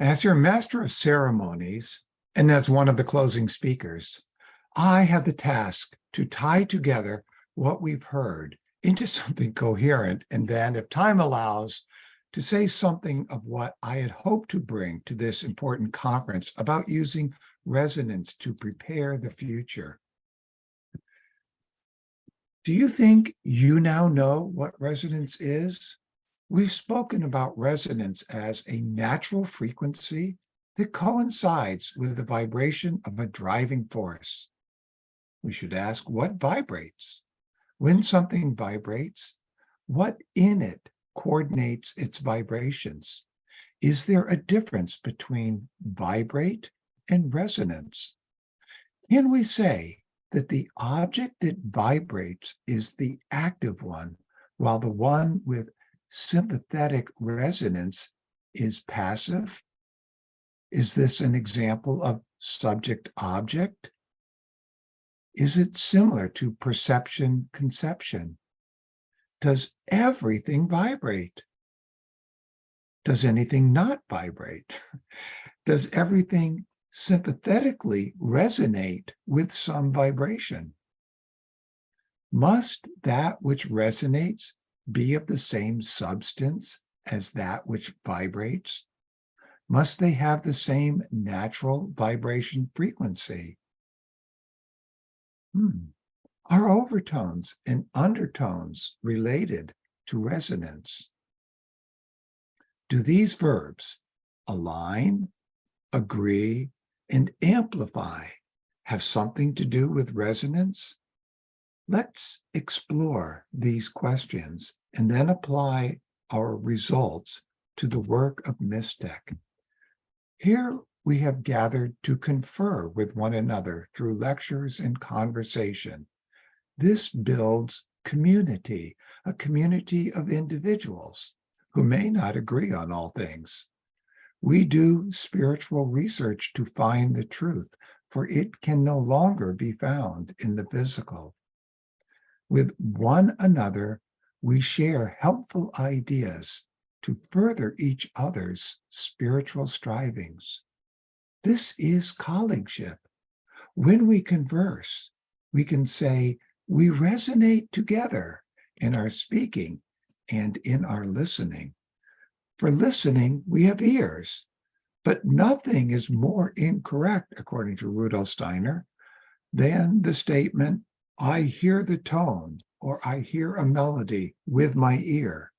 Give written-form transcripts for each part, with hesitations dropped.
As your master of ceremonies and as one of the closing speakers, I have the task to tie together what we've heard into something coherent, and then, if time allows, to say something of what I had hoped to bring to this important conference about using resonance to prepare the future. Do you think you now know what resonance is? We've spoken about resonance as a natural frequency that coincides with the vibration of a driving force. We should ask, what vibrates? When something vibrates, what in it coordinates its vibrations? Is there a difference between vibrate and resonance? Can we say that the object that vibrates is the active one, while the one with sympathetic resonance is passive? Is this an example of subject-object? Is it similar to perception-conception? Does everything vibrate? Does anything not vibrate? Does everything sympathetically resonate with some vibration? Must that which resonates be of the same substance as that which vibrates? Must they have the same natural vibration frequency? Are overtones and undertones related to resonance? Do these verbs, align, agree, and amplify, have something to do with resonance? Let's explore these questions and then apply our results to the work of MysTech. Here we have gathered to confer with one another through lectures and conversation. This builds community, a community of individuals who may not agree on all things. We do spiritual research to find the truth, for it can no longer be found in the physical. With one another, we share helpful ideas to further each other's spiritual strivings. This is colleagueship. When we converse, we can say we resonate together in our speaking and in our listening. For listening, we have ears, but nothing is more incorrect, according to Rudolf Steiner, than the statement, I hear the tone, or I hear a melody with my ear.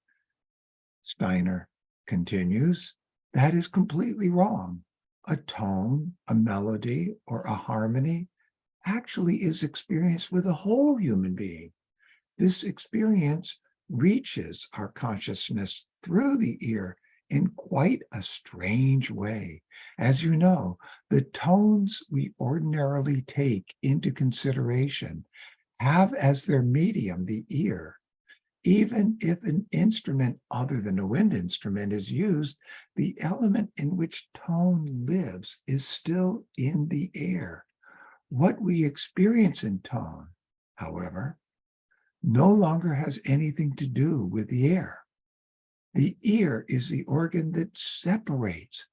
Steiner continues, that is completely wrong. A tone, a melody, or a harmony actually is experienced with a whole human being. This experience reaches our consciousness through the ear in quite a strange way. As you know, the tones we ordinarily take into consideration have as their medium the ear. Even if an instrument other than a wind instrument is used, the element in which tone lives is still in the air. What we experience in tone, however, no longer has anything to do with the air. The ear is the organ that separates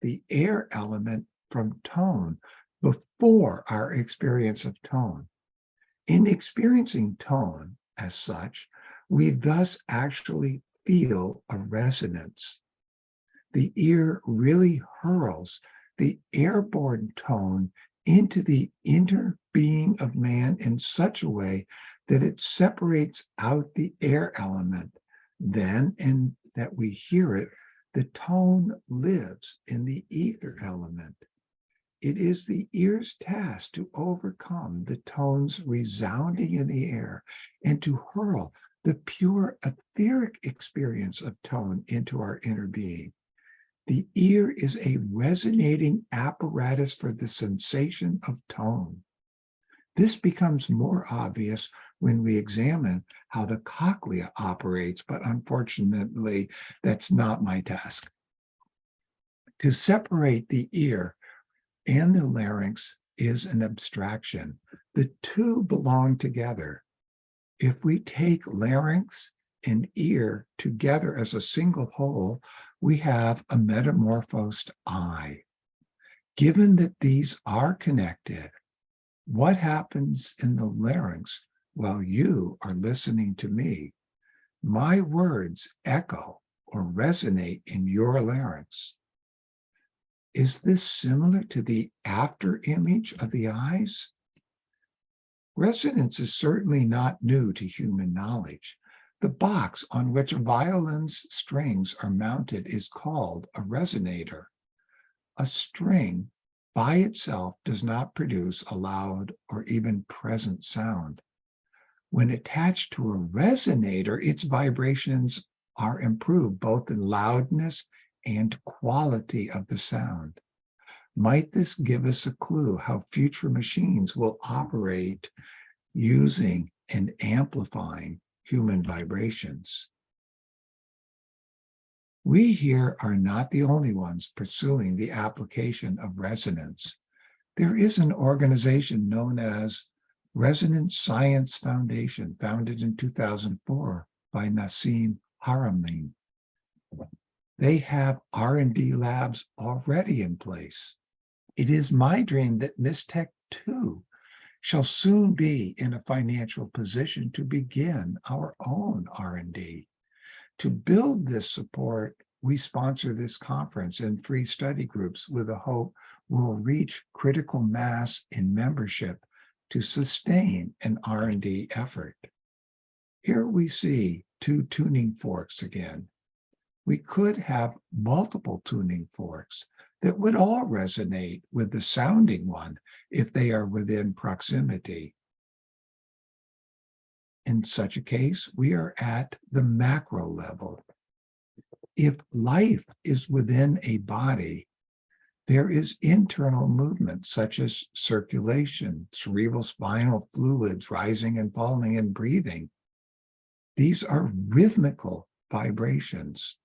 the air element from tone before our experience of tone. In experiencing tone as such, we thus actually feel a resonance. The ear really hurls the airborne tone into the inner being of man in such a way that it separates out the air element. Then, and that we hear it, the tone lives in the ether element. It is the ear's task to overcome the tones resounding in the air and to hurl the pure etheric experience of tone into our inner being. The ear is a resonating apparatus for the sensation of tone. This becomes more obvious when we examine how the cochlea operates, but unfortunately, that's not my task. To separate the ear and the larynx is an abstraction. The two belong together. If we take larynx and ear together as a single whole, we have a metamorphosed I. Given that these are connected, what happens in the larynx while you are listening to me? My words echo or resonate in your larynx. Is this similar to the after image of the eyes? Resonance is certainly not new to human knowledge. The box on which a violin's strings are mounted is called a resonator. A string by itself does not produce a loud or even present sound. When attached to a resonator, its vibrations are improved both in loudness and quality of the sound. Might this give us a clue how future machines will operate using and amplifying human vibrations? We here are not the only ones pursuing the application of resonance. There is an organization known as Resonance Science Foundation, founded in 2004 by Nassim Haramein. They have R&D labs already in place. It is my dream that MysTech too shall soon be in a financial position to begin our own R&D. To build this support, we sponsor this conference and free study groups with the hope we'll reach critical mass in membership to sustain an R&D effort. Here we see two tuning forks again. We could have multiple tuning forks that would all resonate with the sounding one if they are within proximity. In such a case, we are at the macro level. If life is within a body, there is internal movement such as circulation, cerebral spinal fluids rising and falling and breathing. These are rhythmical vibrations.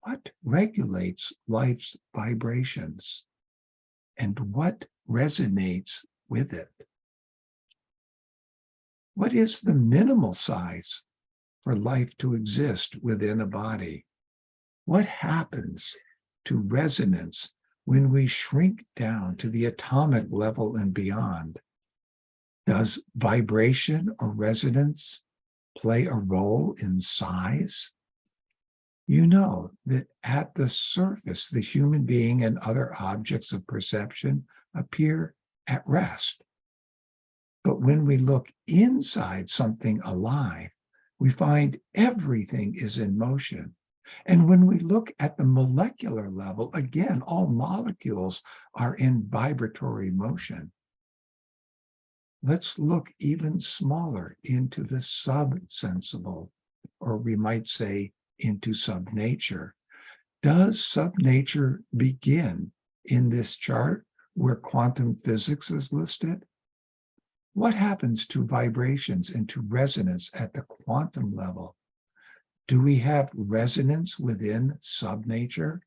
What regulates life's vibrations and what resonates with it? What is the minimal size for life to exist within a body? What happens to resonance when we shrink down to the atomic level and beyond? Does vibration or resonance play a role in size? You know that at the surface, the human being and other objects of perception appear at rest. But when we look inside something alive, we find everything is in motion. And when we look at the molecular level, again, all molecules are in vibratory motion. Let's look even smaller into the subsensible, or we might say into subnature. Does subnature begin in this chart where quantum physics is listed? What happens to vibrations and to resonance at the quantum level? Do we have resonance within subnature?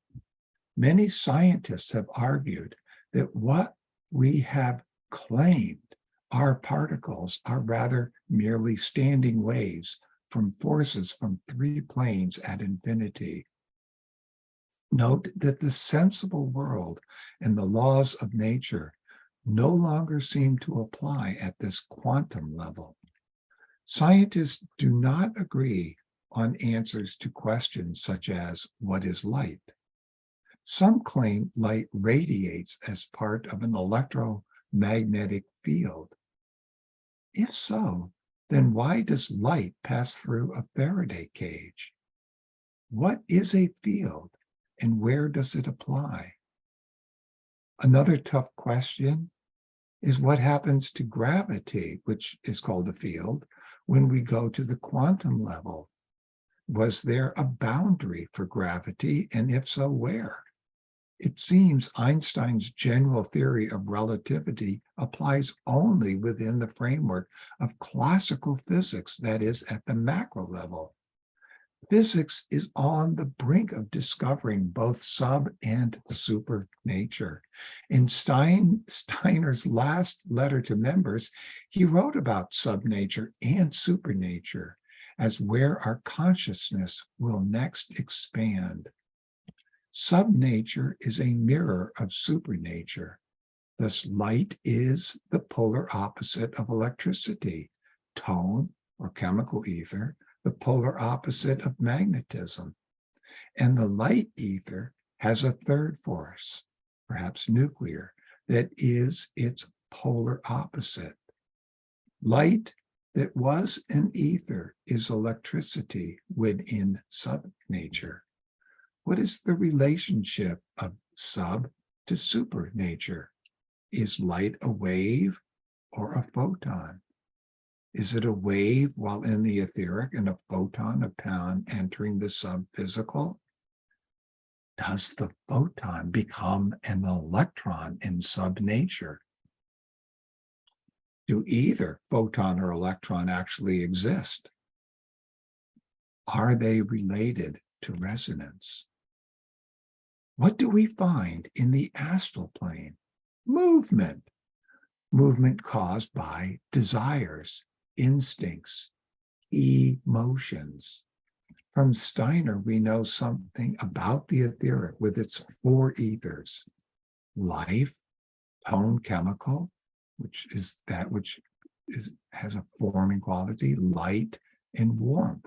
Many scientists have argued that what we have claimed are particles are rather merely standing waves from forces from three planes at infinity. Note that the sensible world and the laws of nature no longer seem to apply at this quantum level. Scientists do not agree on answers to questions such as, what is light? Some claim light radiates as part of an electromagnetic field. If so, then why does light pass through a Faraday cage? What is a field and where does it apply? Another tough question is what happens to gravity, which is called a field, when we go to the quantum level? Was there a boundary for gravity, and if so, where? It seems Einstein's general theory of relativity applies only within the framework of classical physics, that is, at the macro level. Physics is on the brink of discovering both sub and super nature. In Steiner's last letter to members, he wrote about subnature and supernature. as where our consciousness will next expand. Subnature is a mirror of supernature. Thus, light is the polar opposite of electricity, tone or chemical ether, the polar opposite of magnetism. And the light ether has a third force, perhaps nuclear, that is its polar opposite. Light that was an ether is electricity when in subnature. What is the relationship of sub to supernature? Is light a wave or a photon? Is it a wave while in the etheric and a photon upon entering the subphysical? Does the photon become an electron in subnature? Do either photon or electron actually exist? Are they related to resonance? What do we find in the astral plane? Movement. Movement caused by desires, instincts, emotions. From Steiner, we know something about the etheric with its four ethers: life, tone chemical, which is that which has a forming quality, light, and warmth.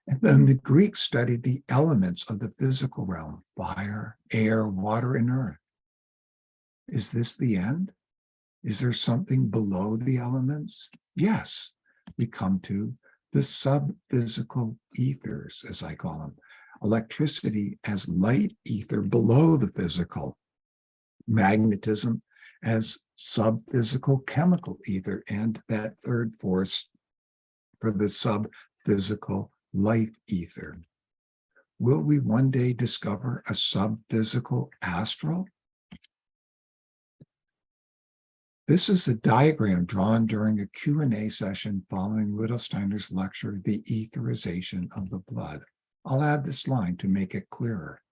And then the Greeks studied the elements of the physical realm: fire, air, water, and earth. Is this the end? Is there something below the elements? Yes, we come to the sub-physical ethers, as I call them. Electricity as light ether below the physical. Magnetism as sub-physical chemical ether, and that third force for the sub-physical life ether. Will we one day discover a sub-physical astral? This is a diagram drawn during a Q&A session following Rudolf Steiner's lecture, The Etherization of the Blood. I'll add this line to make it clearer.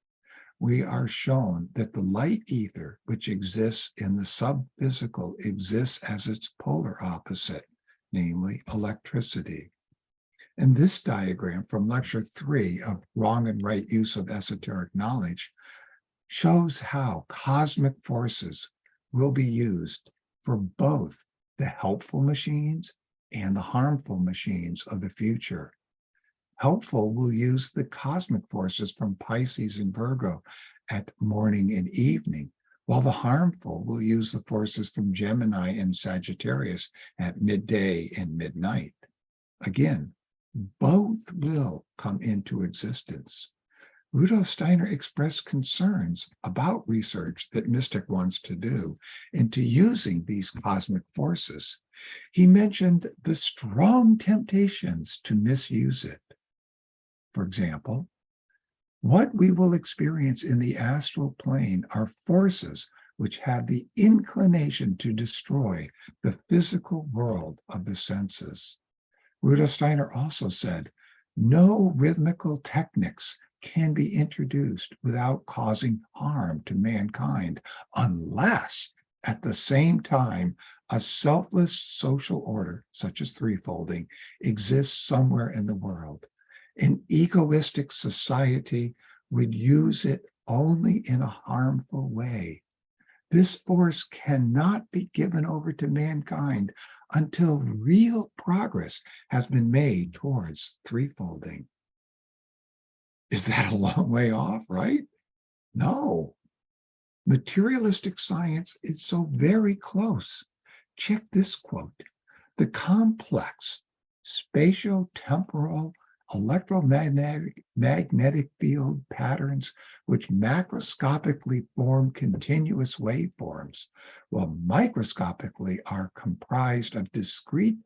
We are shown that the light ether, which exists in the sub-physical, exists as its polar opposite, namely electricity. And this diagram from lecture 3 of Wrong and Right Use of Esoteric Knowledge shows how cosmic forces will be used for both the helpful machines and the harmful machines of the future. Helpful will use the cosmic forces from Pisces and Virgo at morning and evening, while the harmful will use the forces from Gemini and Sagittarius at midday and midnight. Again, both will come into existence. Rudolf Steiner expressed concerns about research that MysTech wants to do into using these cosmic forces. He mentioned the strong temptations to misuse it. For example, what we will experience in the astral plane are forces which have the inclination to destroy the physical world of the senses. Rudolf Steiner also said, no rhythmical techniques can be introduced without causing harm to mankind, unless at the same time a selfless social order, such as threefolding, exists somewhere in the world. An egoistic society would use it only in a harmful way. This force cannot be given over to mankind until real progress has been made towards threefolding. Is that a long way off, right? No. Materialistic science is so very close. Check this quote. The complex spatio-temporal electromagnetic field patterns which macroscopically form continuous waveforms, while microscopically are comprised of discrete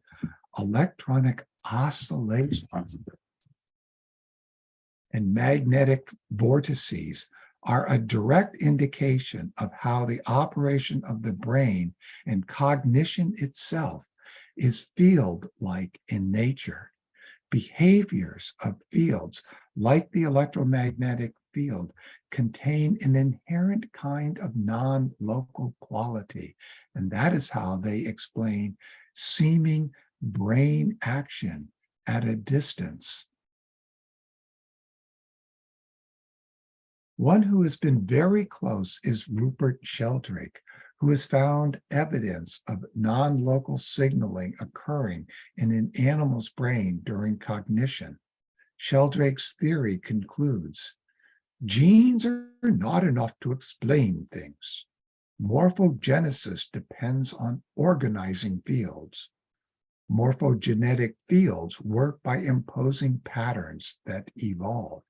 electronic oscillations and magnetic vortices, are a direct indication of how the operation of the brain and cognition itself is field-like in nature. Behaviors of fields, like the electromagnetic field, contain an inherent kind of non-local quality, and that is how they explain seeming brain action at a distance. One who has been very close is Rupert Sheldrake, who has found evidence of non-local signaling occurring in an animal's brain during cognition. Sheldrake's theory concludes, genes are not enough to explain things. Morphogenesis depends on organizing fields. Morphogenetic fields work by imposing patterns that evolve.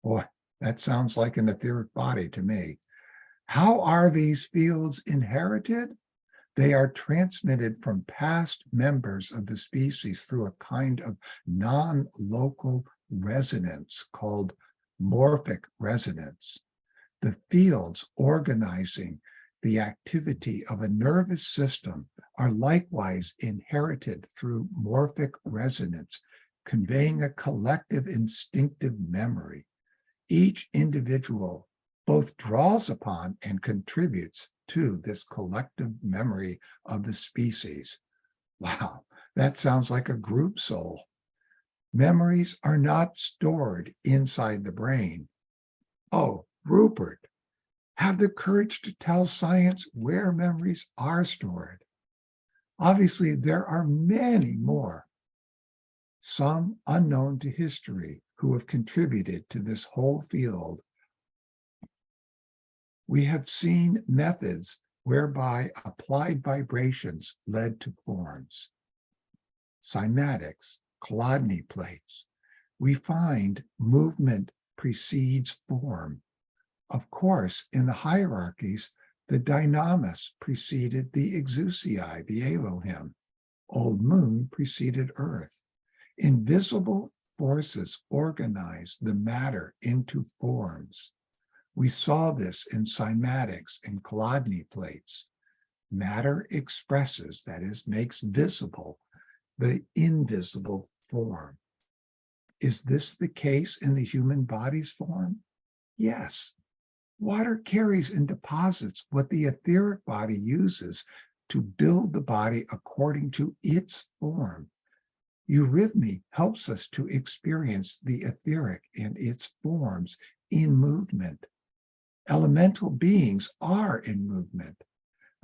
Boy, that sounds like an etheric body to me. How are these fields inherited? They are transmitted from past members of the species through a kind of non-local resonance called morphic resonance. The fields organizing the activity of a nervous system are likewise inherited through morphic resonance, conveying a collective instinctive memory. Each individual both draws upon and contributes to this collective memory of the species. Wow, that sounds like a group soul. Memories are not stored inside the brain. Oh, Rupert, have the courage to tell science where memories are stored. Obviously, there are many more, some unknown to history, who have contributed to this whole field. We have seen methods whereby applied vibrations led to forms. Cymatics, Chladni plates. We find movement precedes form. Of course, in the hierarchies, the dynamis preceded the exousiae, the Elohim. Old Moon preceded Earth. Invisible forces organize the matter into forms. We saw this in cymatics and Chladni plates. Matter expresses, that is, makes visible the invisible form. Is this the case in the human body's form? Yes. Water carries and deposits what the etheric body uses to build the body according to its form. Eurythmy helps us to experience the etheric and its forms in movement. Elemental beings are in movement.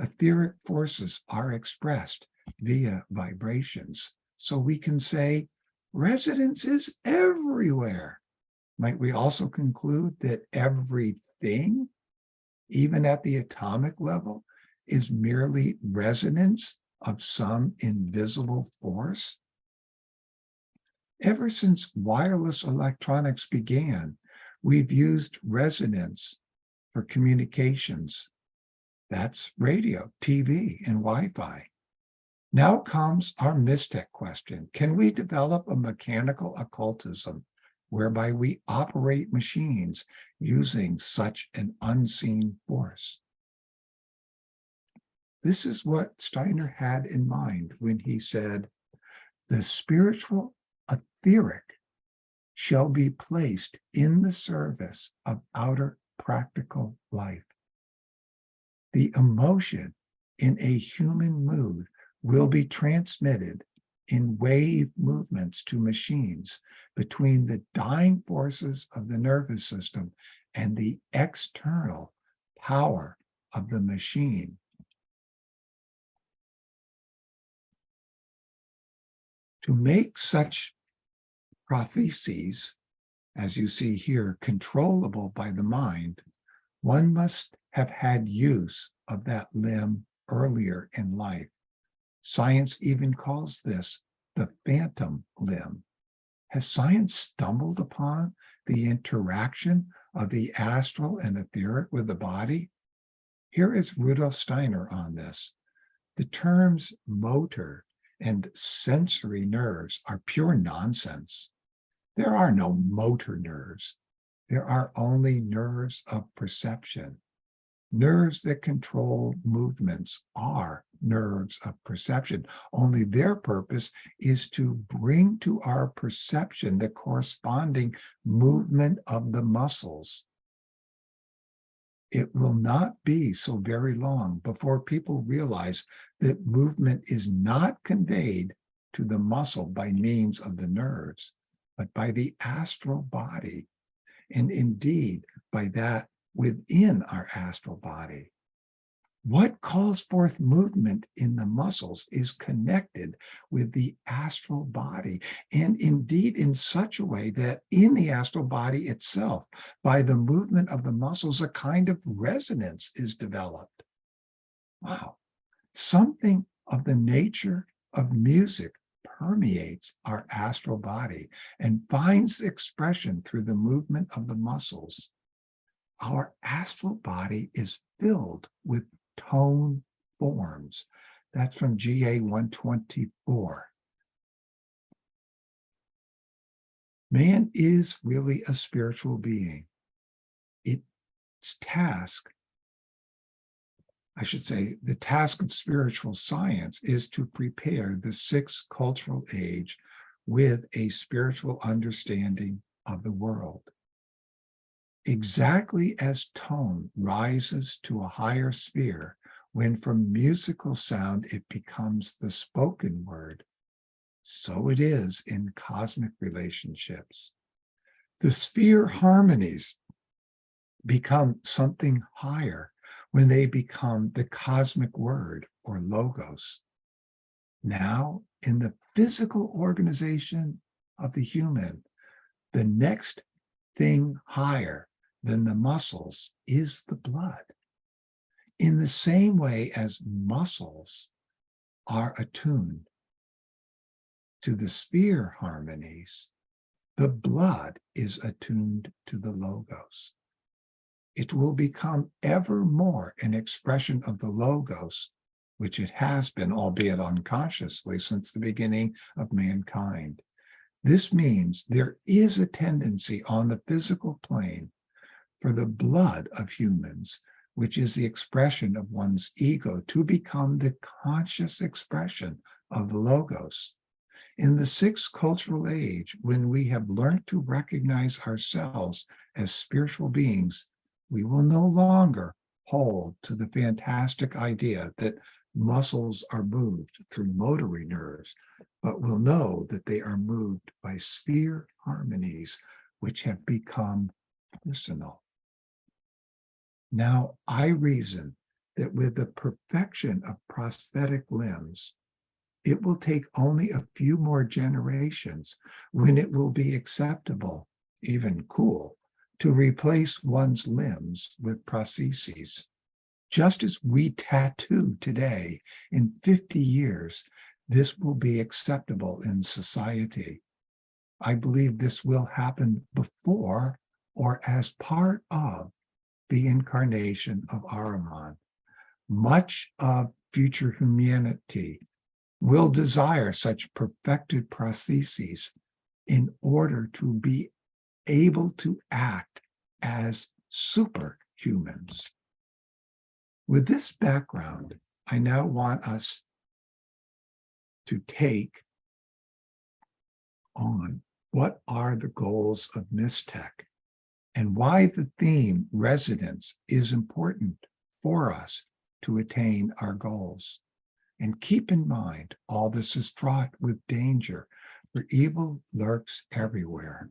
Etheric forces are expressed via vibrations. So we can say resonance is everywhere. Might we also conclude that everything, even at the atomic level, is merely resonance of some invisible force? Ever since wireless electronics began, we've used resonance for communications. That's radio, TV, and Wi-Fi. Now comes our MysTech question. Can we develop a mechanical occultism whereby we operate machines using such an unseen force? This is what Steiner had in mind when he said, the spiritual etheric shall be placed in the service of outer practical life. The emotion in a human mood will be transmitted in wave movements to machines between the dying forces of the nervous system and the external power of the machine. To make such protheses, as you see here, controllable by the mind, one must have had use of that limb earlier in life. Science even calls this the phantom limb. Has science stumbled upon the interaction of the astral and etheric with the body? Here is Rudolf Steiner on this. The terms motor and sensory nerves are pure nonsense. There are no motor nerves. There are only nerves of perception. Nerves that control movements are nerves of perception. Only their purpose is to bring to our perception the corresponding movement of the muscles. It will not be so very long before people realize that movement is not conveyed to the muscle by means of the nerves, but by the astral body, and indeed by that within our astral body. What calls forth movement in the muscles is connected with the astral body, and indeed in such a way that in the astral body itself, by the movement of the muscles, a kind of resonance is developed. Wow. Something of the nature of music permeates our astral body and finds expression through the movement of the muscles. Our astral body is filled with tone forms. That's from GA 124. Man is really a spiritual being. Its task, I should say, the task of spiritual science is to prepare the sixth cultural age with a spiritual understanding of the world. Exactly as tone rises to a higher sphere when from musical sound it becomes the spoken word, so it is in cosmic relationships. The sphere harmonies become something higher when they become the cosmic word or logos. Now, in the physical organization of the human, the next thing higher than the muscles is the blood. In the same way as muscles are attuned to the sphere harmonies, the blood is attuned to the logos. It will become ever more an expression of the logos, which it has been, albeit unconsciously, since the beginning of mankind. This means there is a tendency on the physical plane for the blood of humans, which is the expression of one's ego, to become the conscious expression of the logos. In the sixth cultural age, when we have learned to recognize ourselves as spiritual beings, we will no longer hold to the fantastic idea that muscles are moved through motory nerves, but will know that they are moved by sphere harmonies, which have become personal. Now, I reason that with the perfection of prosthetic limbs, it will take only a few more generations when it will be acceptable, even cool, to replace one's limbs with prostheses. Just as we tattoo today, in 50 years, this will be acceptable in society. I believe this will happen before or as part of the incarnation of Ahriman. Much of future humanity will desire such perfected prostheses in order to be able to act as superhumans. With this background, I now want us to take on what are the goals of MysTech and why the theme resonance is important for us to attain our goals. And keep in mind, all this is fraught with danger, for evil lurks everywhere.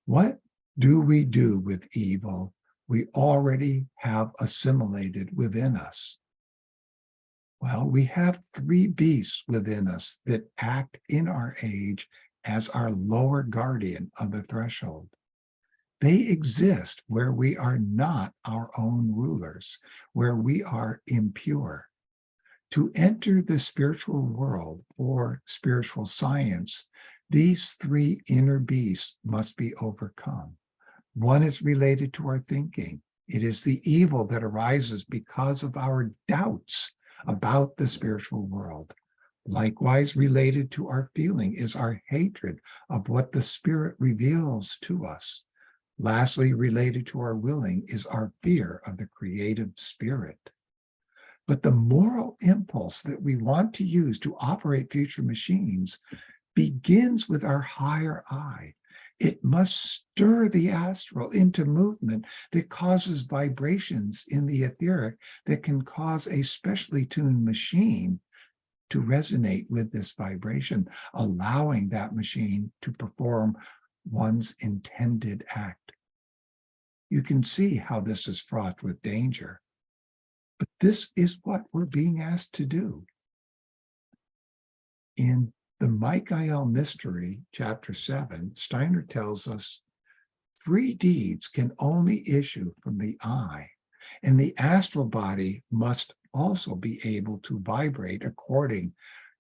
What do we do with evil we already have assimilated within us? Well, we have three beasts within us that act in our age as our lower guardian of the threshold. They exist where we are not our own rulers, where we are impure. To enter the spiritual world or spiritual science, these three inner beasts must be overcome. One is related to our thinking. It is the evil that arises because of our doubts about the spiritual world. Likewise, related to our feeling is our hatred of what the Spirit reveals to us. Lastly, related to our willing is our fear of the creative spirit. But the moral impulse that we want to use to operate future machines begins with our higher I. It must stir the astral into movement that causes vibrations in the etheric that can cause a specially tuned machine to resonate with this vibration, allowing that machine to perform one's intended act. You can see how this is fraught with danger. But this is what we're being asked to do. In the Michael Mystery, chapter 7, Steiner tells us free deeds can only issue from the I, and the astral body must also be able to vibrate according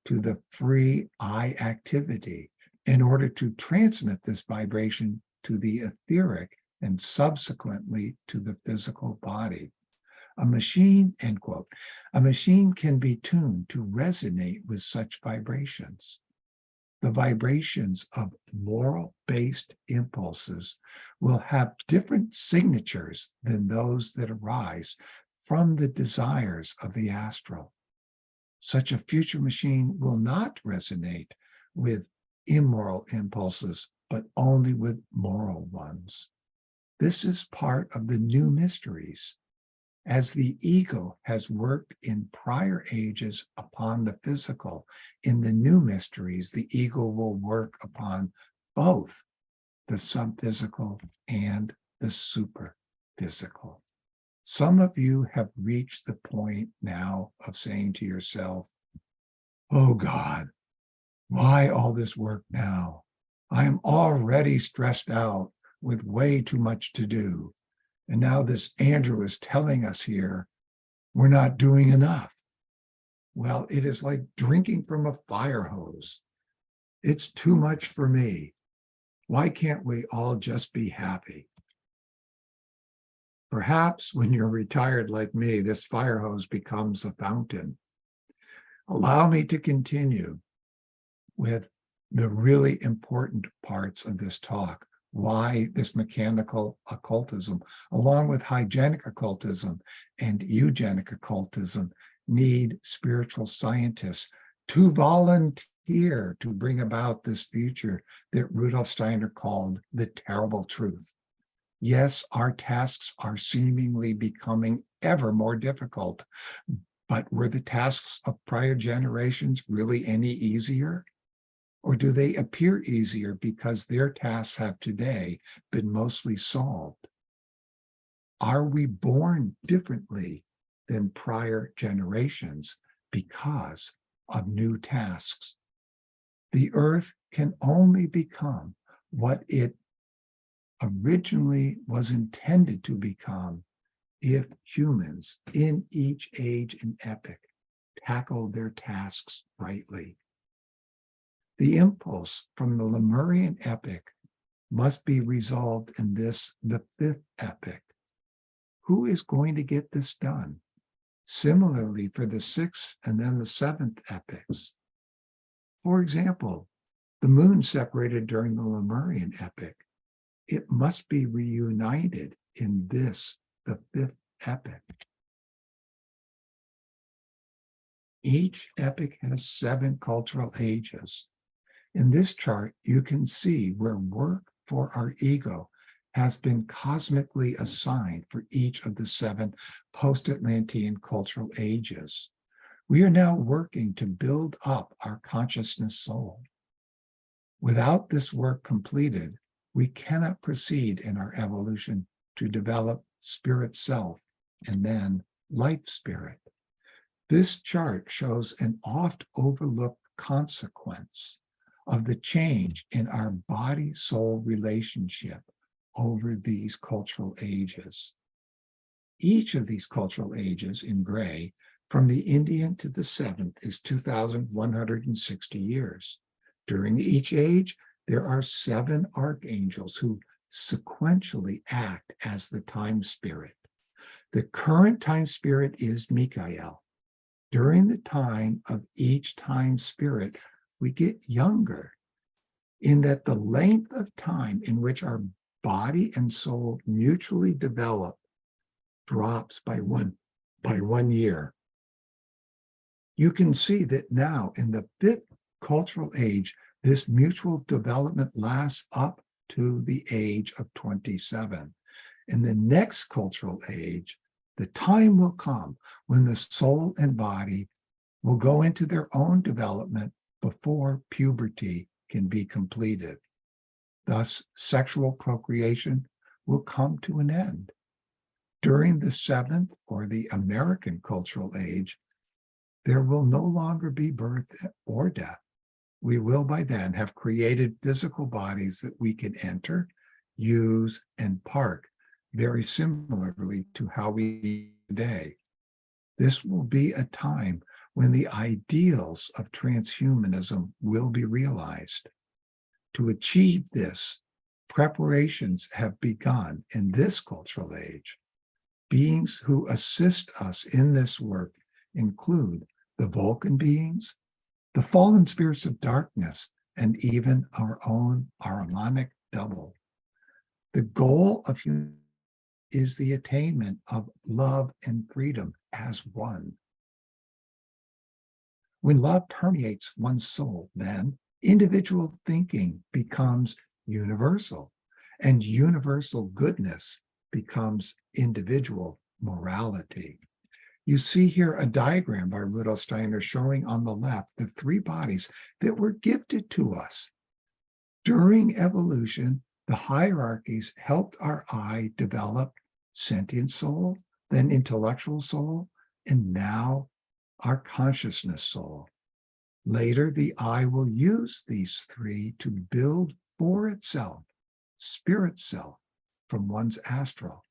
to the free I activity in order to transmit this vibration to the etheric and subsequently to the physical body. A machine, end quote, a machine can be tuned to resonate with such vibrations. The vibrations of moral-based impulses will have different signatures than those that arise from the desires of the astral. Such a future machine will not resonate with immoral impulses, but only with moral ones. This is part of the new mysteries. As the ego has worked in prior ages upon the physical, in the new mysteries, the ego will work upon both the subphysical and the superphysical. Some of you have reached the point now of saying to yourself, "Oh God, why all this work now? I am already stressed out with way too much to do. And now this Andrew is telling us here, we're not doing enough." Well, it is like drinking from a fire hose. It's too much for me. Why can't we all just be happy? Perhaps when you're retired like me, this fire hose becomes a fountain. Allow me to continue with the really important parts of this talk. Why this mechanical occultism, along with hygienic occultism and eugenic occultism, need spiritual scientists to volunteer to bring about this future that Rudolf Steiner called the terrible truth. Yes, our tasks are seemingly becoming ever more difficult, but were the tasks of prior generations really any easier? Or do they appear easier because their tasks have today been mostly solved? Are we born differently than prior generations because of new tasks? The earth can only become what it originally was intended to become if humans in each age and epoch tackle their tasks rightly. The impulse from the Lemurian epoch must be resolved in this, the fifth epoch. Who is going to get this done? Similarly for the sixth and then the seventh epochs. For example, the moon separated during the Lemurian epoch. It must be reunited in this, the fifth epoch. Each epoch has 7 cultural ages. In this chart, you can see where work for our ego has been cosmically assigned for each of the 7 post-Atlantean cultural ages. We are now working to build up our consciousness soul. Without this work completed, we cannot proceed in our evolution to develop spirit self and then life spirit. This chart shows an oft overlooked consequence of the change in our body-soul relationship over these cultural ages. Each of these cultural ages in gray, from the Indian to the 7th, is 2,160 years. During each age, there are 7 archangels who sequentially act as the time spirit. The current time spirit is Michael. During the time of each time spirit, we get younger in that the length of time in which our body and soul mutually develop drops by one year. You can see that now in the 5th cultural age, this mutual development lasts up to the age of 27. In the next cultural age, the time will come when the soul and body will go into their own development before puberty can be completed. Thus, sexual procreation will come to an end. During the seventh, or the American cultural age, there will no longer be birth or death. We will by then have created physical bodies that we can enter, use, and park very similarly to how we live today. This will be a time when the ideals of transhumanism will be realized. To achieve this, preparations have begun in this cultural age. Beings who assist us in this work include the Vulcan beings, the fallen spirits of darkness, and even our own Ahrimanic double. The goal of humanity is the attainment of love and freedom as one. When love permeates one's soul, then individual thinking becomes universal, and universal goodness becomes individual morality. You see here a diagram by Rudolf Steiner showing on the left the three bodies that were gifted to us. During evolution, the hierarchies helped our I develop sentient soul, then intellectual soul, and now our consciousness soul. Later, the I will use these three to build for itself spirit self from one's astral,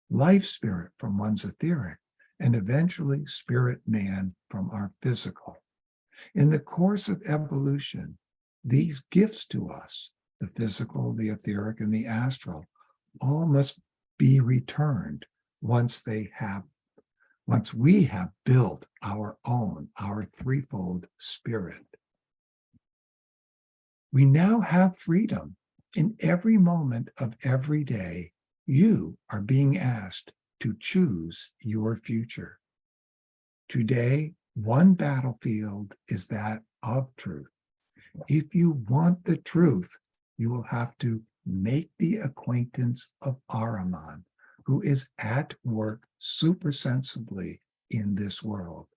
life spirit from one's etheric, and eventually spirit man from our physical. In the course of evolution, these gifts to us, the physical, the etheric, and the astral, all must be returned once we have built our own, our threefold spirit. We now have freedom. In every moment of every day, you are being asked to choose your future. Today, one battlefield is that of truth. If you want the truth, you will have to make the acquaintance of Ahriman, who is at work supersensibly in this world.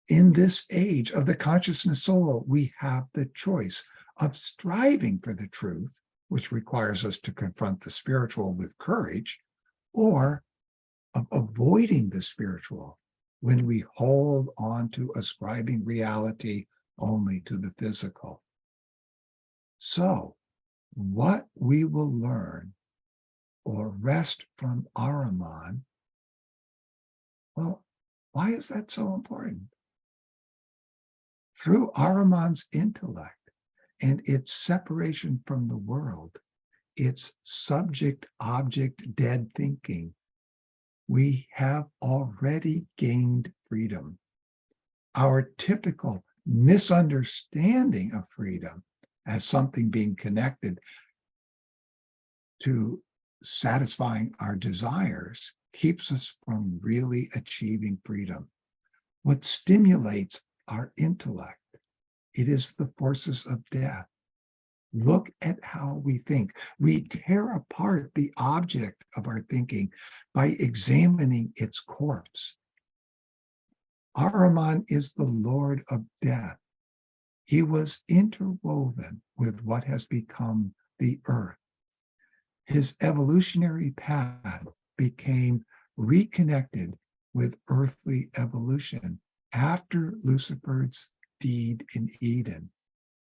In this age of the consciousness soul, we have the choice of striving for the truth, which requires us to confront the spiritual with courage, or of avoiding the spiritual when we hold on to ascribing reality only to the physical. So, what we will learn or wrest from Ahriman, well, why is that so important? Through Ahriman's intellect and its separation from the world, its subject-object dead thinking, we have already gained freedom. Our typical misunderstanding of freedom as something being connected to satisfying our desires keeps us from really achieving freedom. What stimulates our intellect? It is the forces of death. Look at how we think. We tear apart the object of our thinking by examining its corpse. Ahriman is the Lord of death. He was interwoven with what has become the earth. His evolutionary path became reconnected with earthly evolution after Lucifer's deed in Eden.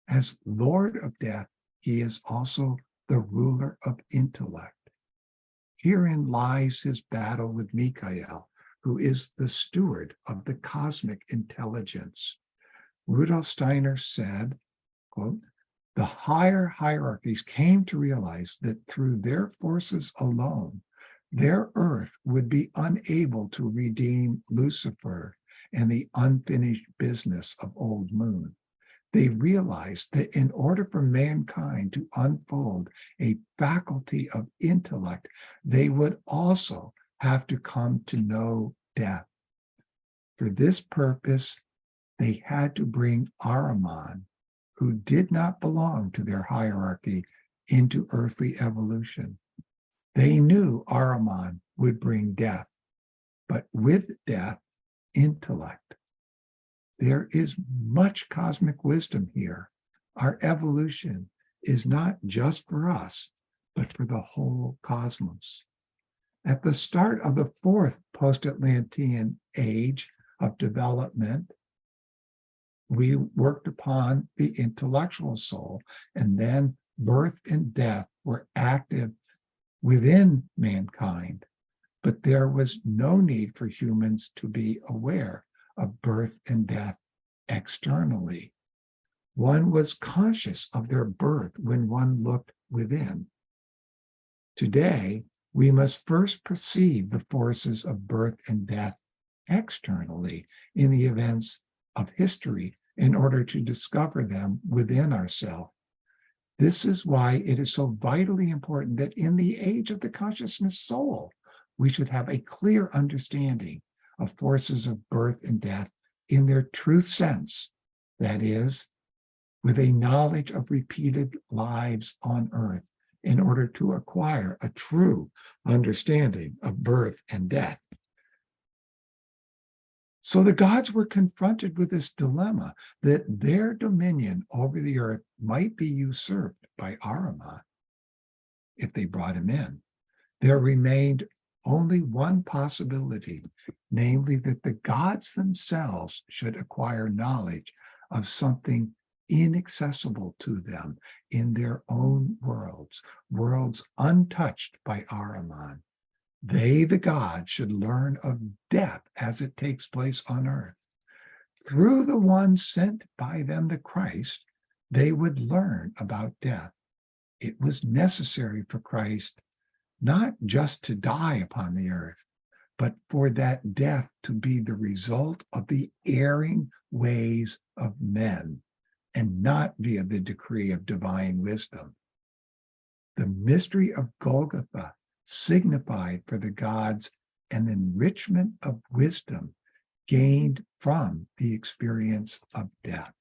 As Lord of Death, he is also the ruler of intellect. Herein lies his battle with Michael, who is the steward of the cosmic intelligence. Rudolf Steiner said, quote, "The higher hierarchies came to realize that through their forces alone, their earth would be unable to redeem Lucifer and the unfinished business of Old Moon. They realized that in order for mankind to unfold a faculty of intellect, they would also have to come to know death. For this purpose, they had to bring Ahriman, who did not belong to their hierarchy, into earthly evolution. They knew Ahriman would bring death, but with death, intellect. There is much cosmic wisdom here. Our evolution is not just for us, but for the whole cosmos. At the start of the fourth post-Atlantean age of development, we worked upon the intellectual soul, and then birth and death were active within mankind. But there was no need for humans to be aware of birth and death externally. One was conscious of their birth when one looked within. Today, we must first perceive the forces of birth and death externally in the events of history in order to discover them within ourselves. This is why it is so vitally important that in the age of the consciousness soul, we should have a clear understanding of forces of birth and death in their truth sense, that is, with a knowledge of repeated lives on earth in order to acquire a true understanding of birth and death. So the gods were confronted with this dilemma that their dominion over the earth might be usurped by Ahriman if they brought him in. There remained only one possibility, namely that the gods themselves should acquire knowledge of something inaccessible to them in their own worlds, worlds untouched by Ahriman. They, the gods, should learn of death as it takes place on earth. Through the one sent by them, the Christ, they would learn about death. It was necessary for Christ not just to die upon the earth, but for that death to be the result of the erring ways of men, and not via the decree of divine wisdom. The mystery of Golgotha signified for the gods an enrichment of wisdom gained from the experience of death.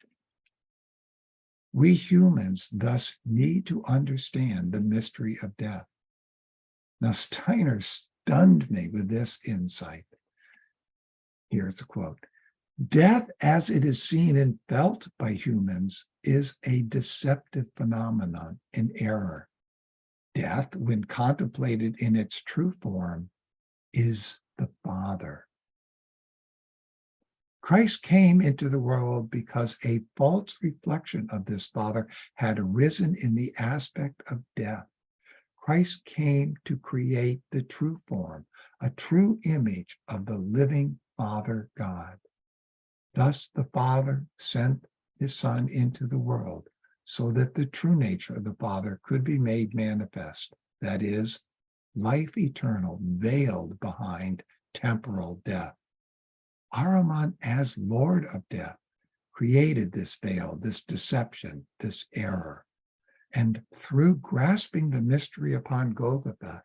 We humans thus need to understand the mystery of death. Now, Steiner stunned me with this insight. Here's a quote. Death, as it is seen and felt by humans, is a deceptive phenomenon, an error. Death, when contemplated in its true form, is the Father. Christ came into the world because a false reflection of this Father had arisen in the aspect of death. Christ came to create the true form, a true image of the living Father God. Thus, the Father sent his Son into the world so that the true nature of the Father could be made manifest, that is, life eternal veiled behind temporal death. Ahriman, as Lord of death, created this veil, this deception, this error. And through grasping the mystery upon Golgotha,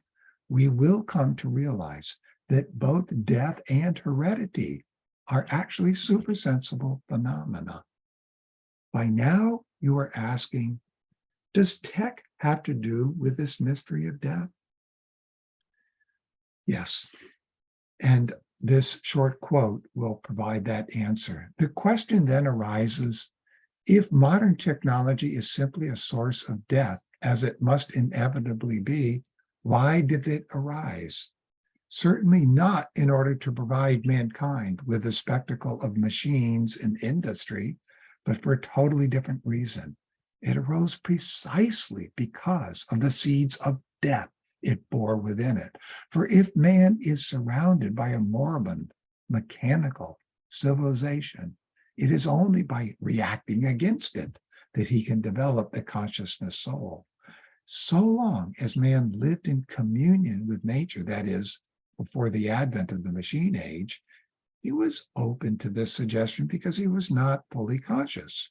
we will come to realize that both death and heredity are actually supersensible phenomena. By now, you are asking, does tech have to do with this mystery of death? Yes. And this short quote will provide that answer. The question then arises, if modern technology is simply a source of death, as it must inevitably be, why did it arise? Certainly not in order to provide mankind with the spectacle of machines and industry, but for a totally different reason. It arose precisely because of the seeds of death it bore within it. For if man is surrounded by a moribund, mechanical civilization, it is only by reacting against it that he can develop the consciousness soul. So long as man lived in communion with nature, that is, before the advent of the machine age, he was open to this suggestion because he was not fully conscious.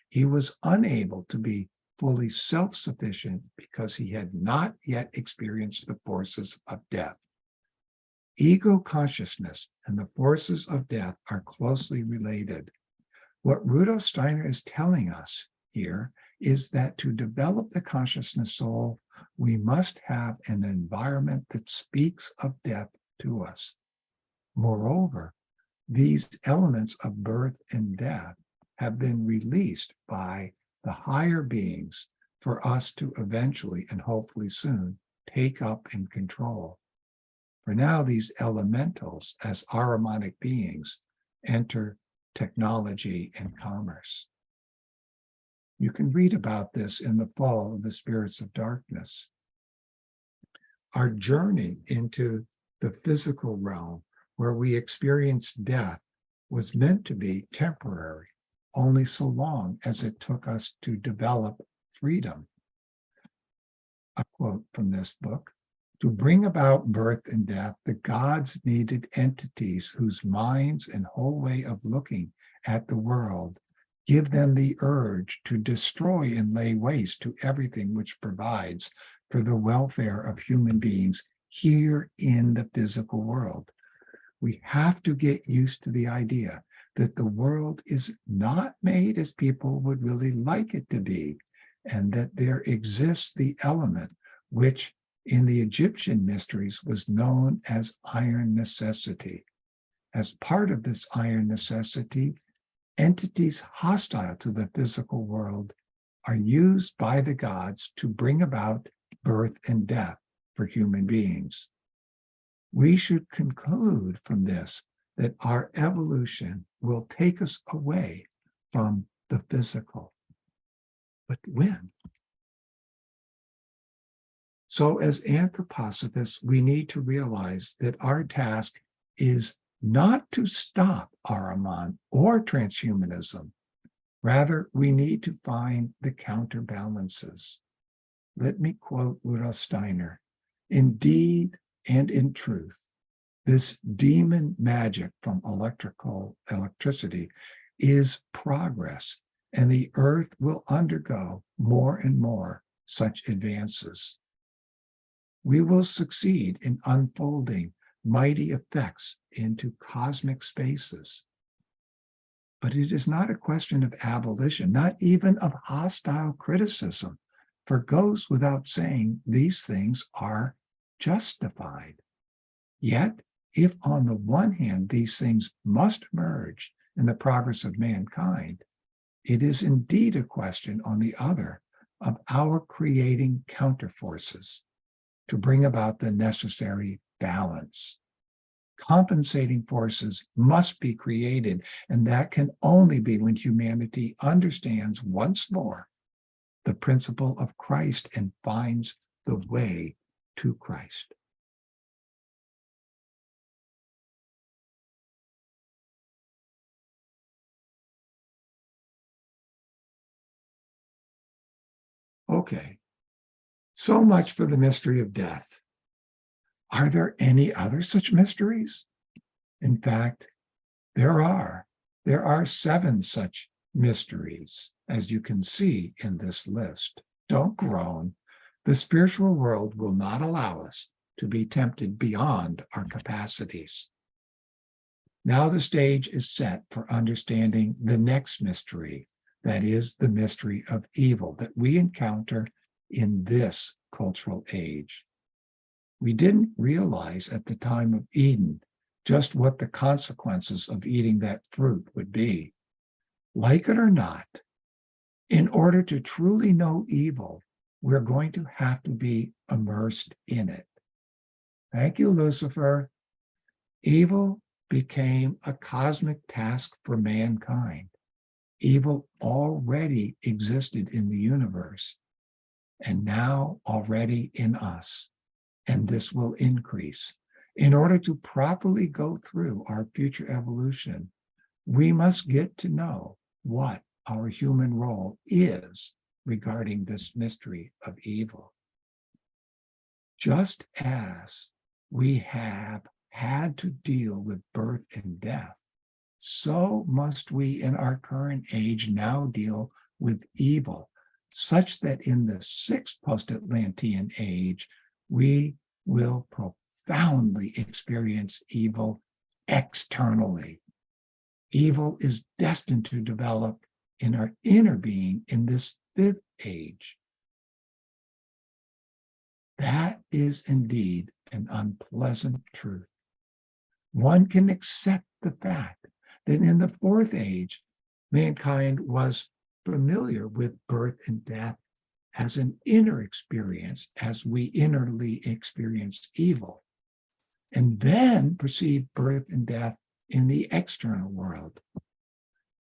He was unable to be fully self-sufficient because he had not yet experienced the forces of death. Ego consciousness and the forces of death are closely related. What Rudolf Steiner is telling us here is that to develop the consciousness soul, we must have an environment that speaks of death to us. Moreover, these elements of birth and death have been released by the higher beings for us to eventually and hopefully soon take up and control. For now, these elementals, as Ahrimanic beings, enter technology and commerce. You can read about this in The Fall of the Spirits of Darkness. Our journey into the physical realm, where we experience death, was meant to be temporary, only so long as it took us to develop freedom. A quote from this book: to bring about birth and death, the gods needed entities whose minds and whole way of looking at the world give them the urge to destroy and lay waste to everything which provides for the welfare of human beings here in the physical world. We have to get used to the idea that the world is not made as people would really like it to be, and that there exists the element which in the Egyptian mysteries was known as iron necessity. As part of this iron necessity, entities hostile to the physical world are used by the gods to bring about birth and death for human beings. We should conclude from this that our evolution will take us away from the physical. But when? So as anthroposophists, we need to realize that our task is not to stop Ahriman or transhumanism. Rather, we need to find the counterbalances. Let me quote Rudolf Steiner: "Indeed and in truth, this demon magic from electricity is progress, and the earth will undergo more and more such advances. We will succeed in unfolding mighty effects into cosmic spaces. But it is not a question of abolition, not even of hostile criticism, for it goes without saying these things are justified. Yet, if on the one hand these things must merge in the progress of mankind, it is indeed a question, on the other, of our creating counterforces to bring about the necessary balance. Compensating forces must be created, and that can only be when humanity understands once more the principle of Christ and finds the way to Christ." Okay, so much for the mystery of death. Are there any other such mysteries? In fact, there are. There are 7 such mysteries, as you can see in this list. Don't groan. The spiritual world will not allow us to be tempted beyond our capacities. Now the stage is set for understanding the next mystery, that is the mystery of evil that we encounter in this cultural age. We didn't realize at the time of Eden just what the consequences of eating that fruit would be. Like it or not, in order to truly know evil, we're going to have to be immersed in it. Thank you, Lucifer. Evil became a cosmic task for mankind. Evil already existed in the universe, and now already in us. And this will increase. In order to properly go through our future evolution, we must get to know what our human role is regarding this mystery of evil. Just as we have had to deal with birth and death, so must we in our current age now deal with evil, such that in the 6th post-Atlantean age, we will profoundly experience evil externally. Evil is destined to develop in our inner being in this 5th age. That is indeed an unpleasant truth. one can accept the fact that in the fourth age, mankind was familiar with birth and death as an inner experience, as we innerly experience evil, and then perceive birth and death in the external world.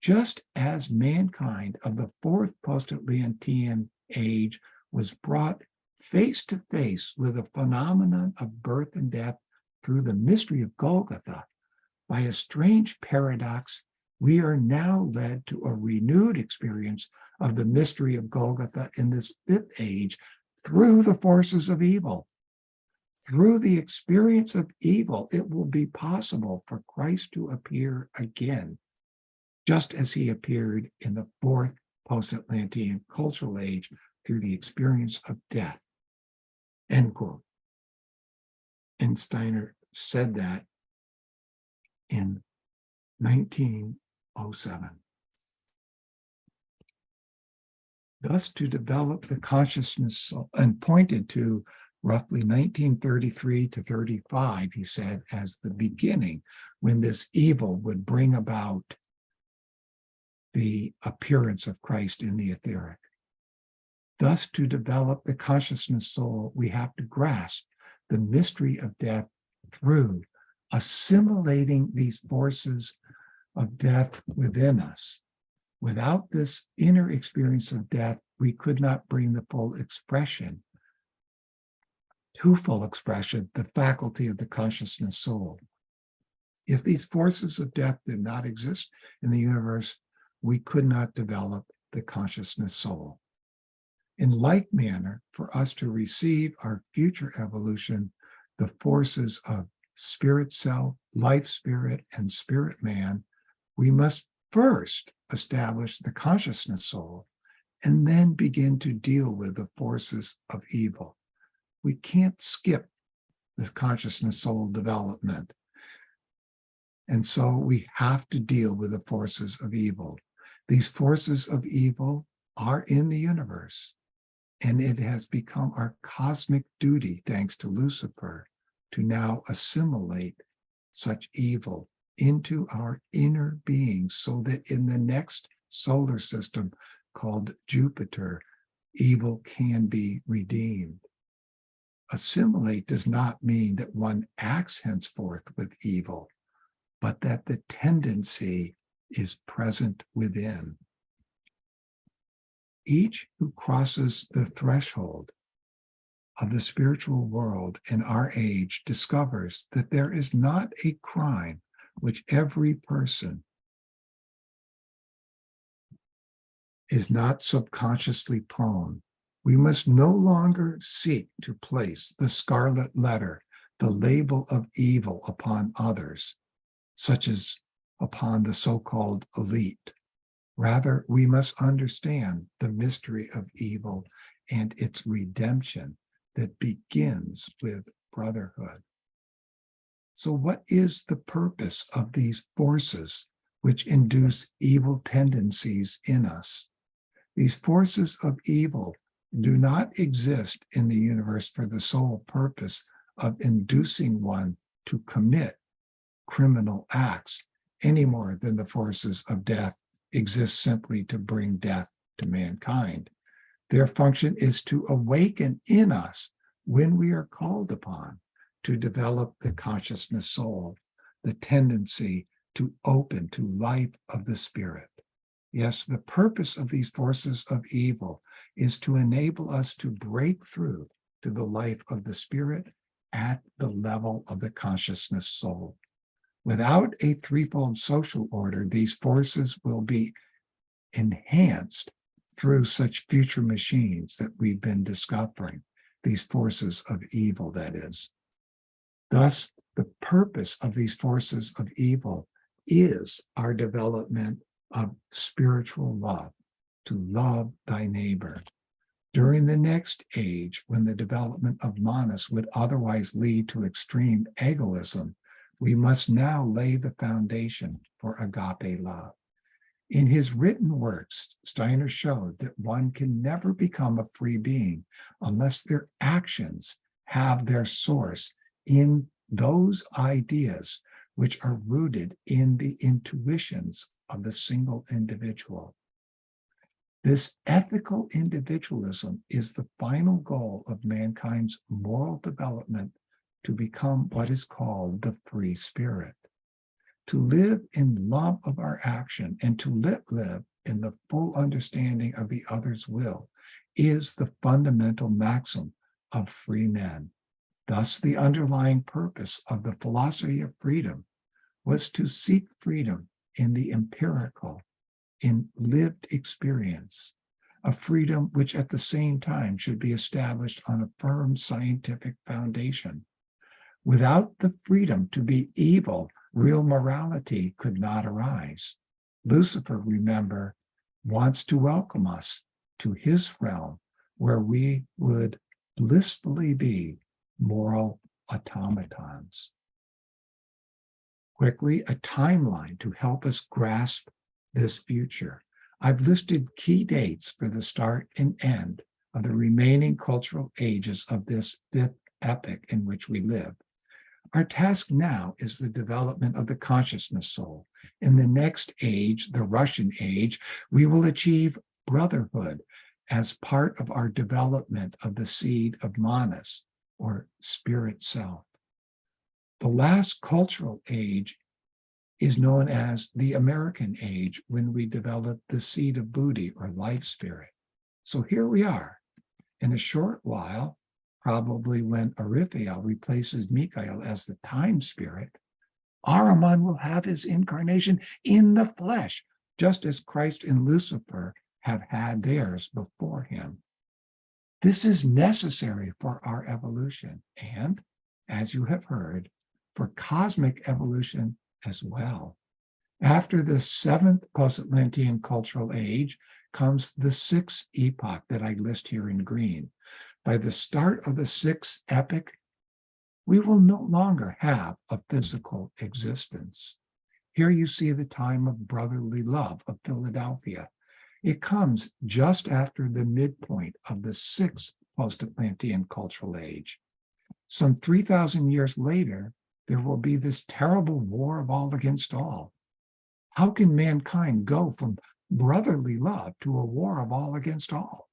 Just as mankind of the fourth post-Atlantean age was brought face to face with the phenomenon of birth and death through the mystery of Golgotha, by a strange paradox, we are now led to a renewed experience of the mystery of Golgotha in this fifth age through the forces of evil. Through the experience of evil, it will be possible for Christ to appear again, just as he appeared in the fourth post-Atlantean cultural age through the experience of death. End quote. And Steiner said that in 1907. Thus, to develop the consciousness, and pointed to roughly 1933 to 35, he said, as the beginning when this evil would bring about the appearance of Christ in the etheric. Thus, to develop the consciousness soul, we have to grasp the mystery of death through assimilating these forces of death within us. Without this inner experience of death, we could not bring the full expression, the faculty of the consciousness soul. If these forces of death did not exist in the universe, we could not develop the consciousness soul. In like manner, for us to receive our future evolution, the forces of spirit self, life spirit, and spirit man, we must first establish the consciousness soul and then begin to deal with the forces of evil. We can't skip this consciousness soul development. And so we have to deal with the forces of evil. These forces of evil are in the universe, and it has become our cosmic duty, thanks to Lucifer, to now assimilate such evil into our inner being so that in the next solar system called Jupiter, evil can be redeemed. Assimilate does not mean that one acts henceforth with evil, but that the tendency is present within. Each who crosses the threshold of the spiritual world in our age discovers that there is not a crime which every person is not subconsciously prone. We must no longer seek to place the scarlet letter, the label of evil upon others, such as upon the so-called elite. Rather, we must understand the mystery of evil and its redemption that begins with brotherhood. So what is the purpose of these forces which induce evil tendencies in us? These forces of evil do not exist in the universe for the sole purpose of inducing one to commit criminal acts any more than the forces of death exist simply to bring death to mankind. Their function is to awaken in us when we are called upon to develop the consciousness soul, the tendency to open to life of the spirit. Yes, the purpose of these forces of evil is to enable us to break through to the life of the spirit at the level of the consciousness soul. Without a threefold social order, these forces will be enhanced through such future machines that we've been discovering, these forces of evil, that is. Thus, the purpose of these forces of evil is our development of spiritual love, to love thy neighbor. During the next age, when the development of manas would otherwise lead to extreme egoism, we must now lay the foundation for agape love. In his written works, Steiner showed that one can never become a free being unless their actions have their source in those ideas which are rooted in the intuitions of the single individual. This ethical individualism is the final goal of mankind's moral development to become what is called the free spirit. To live in love of our action and to live in the full understanding of the other's will is the fundamental maxim of free men. Thus, the underlying purpose of the philosophy of freedom was to seek freedom in the empirical, in lived experience, a freedom which at the same time should be established on a firm scientific foundation. Without the freedom to be evil, real morality could not arise. Lucifer, remember, wants to welcome us to his realm where we would blissfully be moral automatons. Quickly, a timeline to help us grasp this future. I've listed key dates for the start and end of the remaining cultural ages of this fifth epoch in which we live. Our task now is the development of the consciousness soul. In the next age, the Russian age, we will achieve brotherhood as part of our development of the seed of Manas, or spirit self. The last cultural age is known as the American age, when we develop the seed of Buddhi, or life spirit. So here we are. In a short while, probably when Ariphael replaces Michael as the time spirit, Ahriman will have his incarnation in the flesh, just as Christ and Lucifer have had theirs before him. This is necessary for our evolution and, as you have heard, for cosmic evolution as well. After the seventh post-Atlantean cultural age comes the sixth epoch that I list here in green. By the start of the sixth epoch, we will no longer have a physical existence. Here you see the time of brotherly love of Philadelphia. It comes just after the midpoint of the sixth post-Atlantean cultural age. Some 3,000 years later, there will be this terrible war of all against all. How can mankind go from brotherly love to a war of all against all?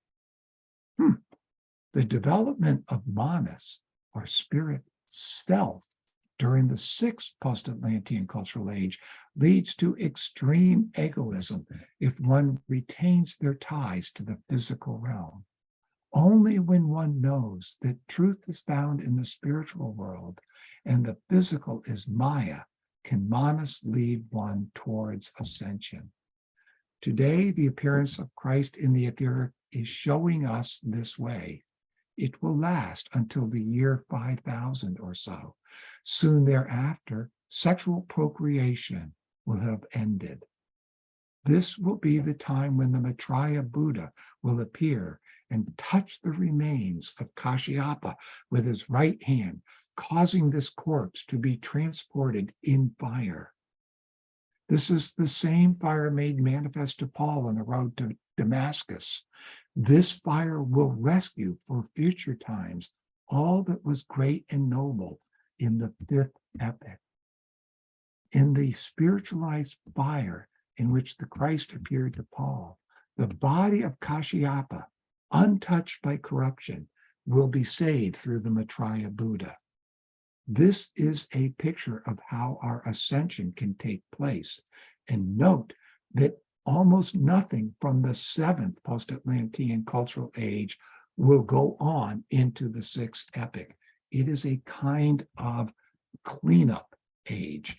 The development of Manas, or spirit self, during the sixth post-Atlantean cultural age leads to extreme egoism if one retains their ties to the physical realm. Only when one knows that truth is found in the spiritual world and the physical is Maya can Manas lead one towards ascension. Today, the appearance of Christ in the etheric is showing us this way. It will last until the year 5000 or so. Soon thereafter, sexual procreation will have ended. This will be the time when the Maitreya Buddha will appear and touch the remains of Kashyapa with his right hand, causing this corpse to be transported in fire. This is the same fire made manifest to Paul on the road to Damascus. This fire will rescue for future times all that was great and noble in the fifth epoch. In the spiritualized fire in which the Christ appeared to Paul, the body of Kashyapa, untouched by corruption, will be saved through the Maitreya Buddha. This is a picture of how our ascension can take place. And note that almost nothing from the seventh post-Atlantean cultural age will go on into the sixth epoch. It is a kind of cleanup age.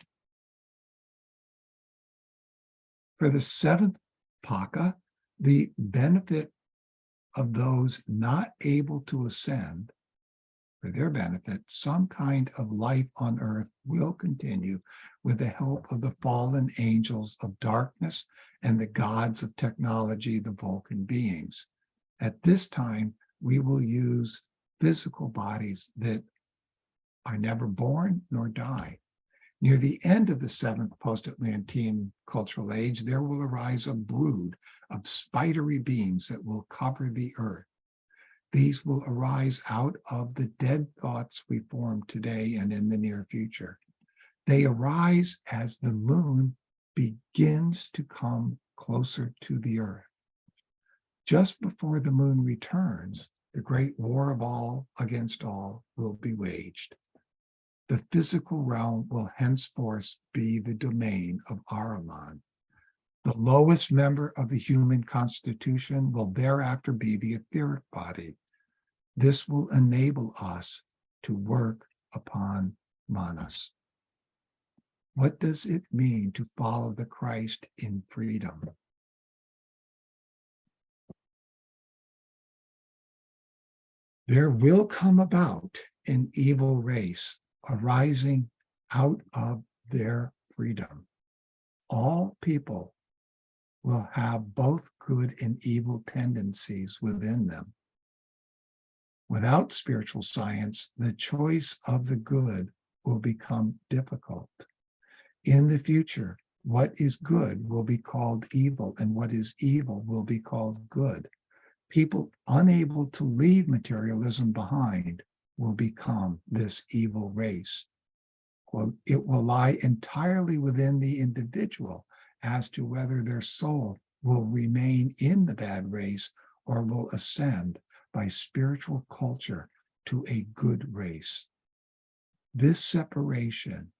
For the seventh Paka, the benefit of those not able to ascend, for their benefit, some kind of life on earth will continue with the help of the fallen angels of darkness and the gods of technology, the Vulcan beings. At this time, we will use physical bodies that are never born nor die. Near the end of the seventh post-Atlantean cultural age, there will arise a brood of spidery beings that will cover the earth. These will arise out of the dead thoughts we form today and in the near future. They arise as the moon begins to come closer to the earth. Just before the moon returns, the great war of all against all will be waged. The physical realm will henceforth be the domain of Ahriman. The lowest member of the human constitution will thereafter be the etheric body. This will enable us to work upon Manas. What does it mean to follow the Christ in freedom? There will come about an evil race arising out of their freedom. All people will have both good and evil tendencies within them. Without spiritual science, the choice of the good will become difficult. In the future, what is good will be called evil, and what is evil will be called good. People unable to leave materialism behind will become this evil race. Quote, it will lie entirely within the individual as to whether their soul will remain in the bad race or will ascend by spiritual culture to a good race. This separation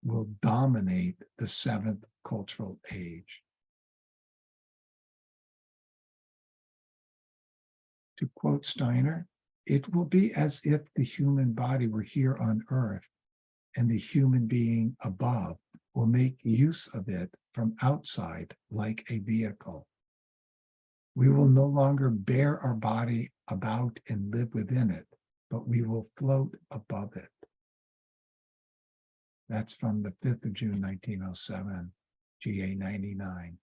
will dominate the seventh cultural age. To quote Steiner, it will be as if the human body were here on earth and the human being above will make use of it from outside like a vehicle. We will no longer bear our body about and live within it, but we will float above it. That's from the 5th of June, 1907, GA 99.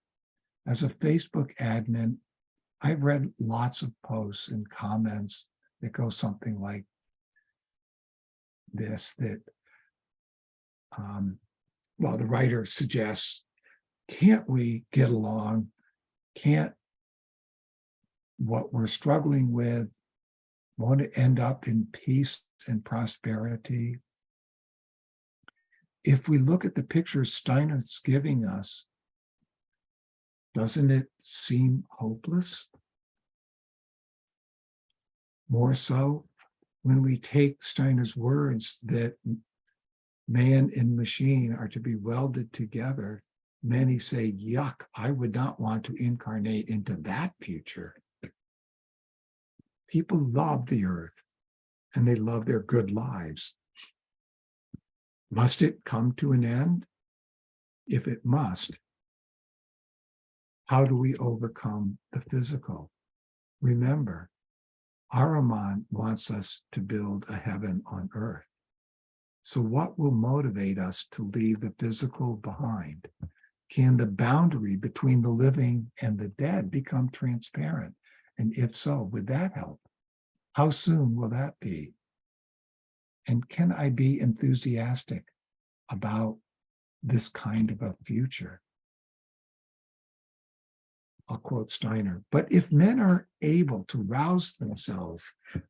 As a Facebook admin, I've read lots of posts and comments that go something like this, that, the writer suggests, can't we get along? Can't what we're struggling with want to end up in peace and prosperity? If we look at the picture Steiner's giving us, doesn't it seem hopeless? More so when we take Steiner's words that man and machine are to be welded together. Many say, yuck, I would not want to incarnate into that future. People love the earth and they love their good lives. Must it come to an end? If it must, how do we overcome the physical? Remember, Ahriman wants us to build a heaven on earth. So what will motivate us to leave the physical behind? Can the boundary between the living and the dead become transparent? And if so, would that help? How soon will that be? And can I be enthusiastic about this kind of a future? I'll quote Steiner, but if men are able to rouse themselves,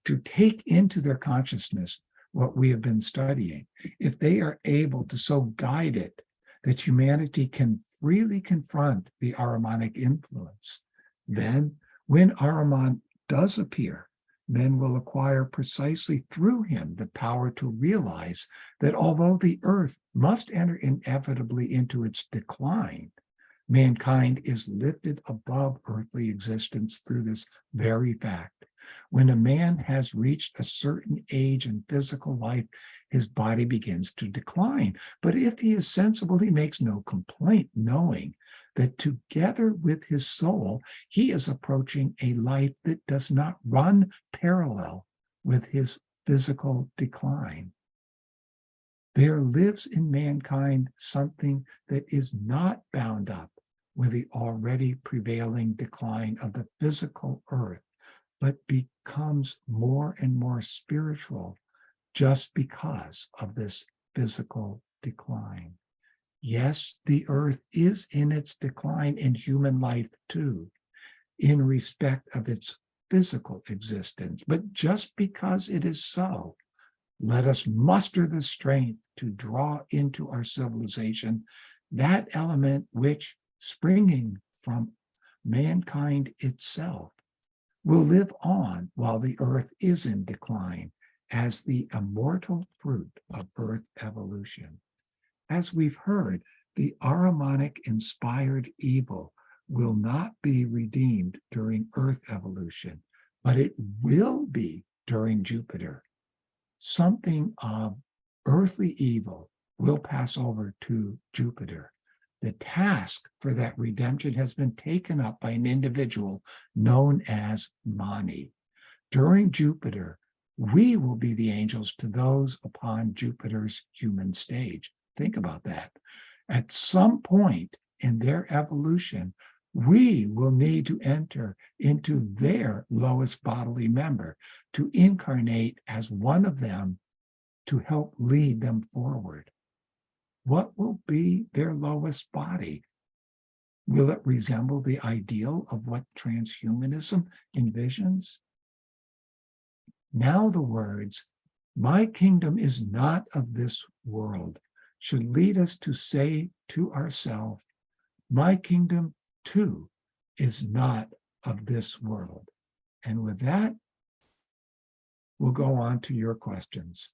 to take into their consciousness what we have been studying, if they are able to so guide it that humanity can freely confront the Ahrimanic influence, then when Ahriman does appear, men will acquire precisely through him the power to realize that although the earth must enter inevitably into its decline, mankind is lifted above earthly existence through this very fact. When a man has reached a certain age in physical life, his body begins to decline. But if he is sensible, he makes no complaint, knowing that together with his soul, he is approaching a life that does not run parallel with his physical decline. There lives in mankind something that is not bound up with the already prevailing decline of the physical earth, but becomes more and more spiritual just because of this physical decline. Yes, the earth is in its decline in human life too, in respect of its physical existence. But just because it is so, let us muster the strength to draw into our civilization that element which, springing from mankind itself, will live on while the earth is in decline as the immortal fruit of earth evolution. As we've heard, the Ahrimanic inspired evil will not be redeemed during earth evolution, but it will be during Jupiter. Something of earthly evil will pass over to Jupiter. The task for that redemption has been taken up by an individual known as Mani. During Jupiter, we will be the angels to those upon Jupiter's human stage. Think about that. At some point in their evolution, we will need to enter into their lowest bodily member to incarnate as one of them to help lead them forward. What will be their lowest body? Will it resemble the ideal of what transhumanism envisions? Now the words, "My kingdom is not of this world," should lead us to say to ourselves, my kingdom too is not of this world. And with that, we'll go on to your questions.